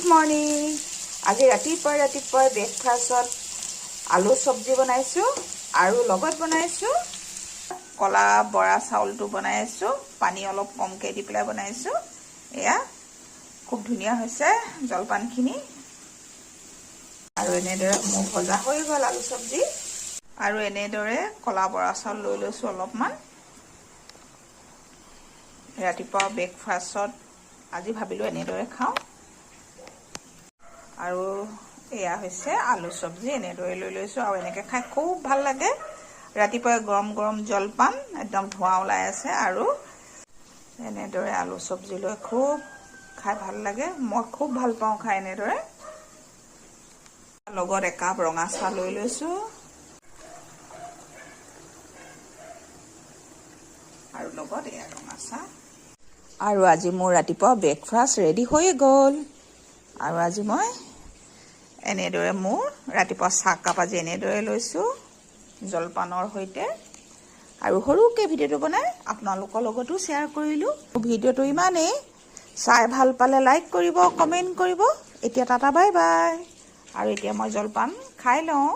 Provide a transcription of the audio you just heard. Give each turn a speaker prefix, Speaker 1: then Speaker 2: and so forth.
Speaker 1: Good morning. আজি ৰাতিপুৱাই ব্ৰেকফাষ্টত আলু চব্জি বনাইছোঁ আৰু লগত বনাইছোঁ কলা বৰা চাউলটো বনাই আছোঁ। পানী অলপ কমকৈ দি পেলাই বনাইছোঁ। এয়া খুব ধুনীয়া হৈছে জলপানখিনি। আৰু এনেদৰে মোৰ ভজা হৈ গ'ল আলু চব্জি। আৰু এনেদৰে কলা বৰা চাউল লৈ লৈছোঁ অলপমান। ৰাতিপুৱা ব্ৰেকফাষ্টত আজি ভাবিলোঁ এনেদৰে খাওঁ। আৰু এয়া হৈছে আলু চব্জি, এনেদৰে লৈ লৈছোঁ। আৰু এনেকৈ খাই খুব ভাল লাগে। ৰাতিপুৱাই গৰম গৰম জলপান, একদম ধোঁৱা ওলাই আছে। আৰু এনেদৰে আলু চব্জি লৈ খুব খাই ভাল লাগে। মই খুব ভাল পাওঁ খাই এনেদৰে। লগত একাপ ৰঙা চাহ লৈ লৈছোঁ। আৰু লগত এয়া ৰঙা চাহ। আৰু আজি মোৰ ৰাতিপুৱা ব্ৰেকফাষ্ট ৰেডি হৈ গ'ল। আৰু আজি মই এনেদৰে মোৰ ৰাতিপুৱা চাহকাপ আজি এনেদৰে লৈছোঁ জলপানৰ সৈতে। আৰু সৰুকৈ ভিডিঅ'টো বনাই আপোনালোকৰ লগতো শ্বেয়াৰ কৰিলোঁ। ভিডিঅ'টো ইমানেই। চাই ভাল পালে লাইক কৰিব, কমেণ্ট কৰিব। এতিয়া টাটা বাই বাই। আৰু এতিয়া মই জলপান খাই লওঁ।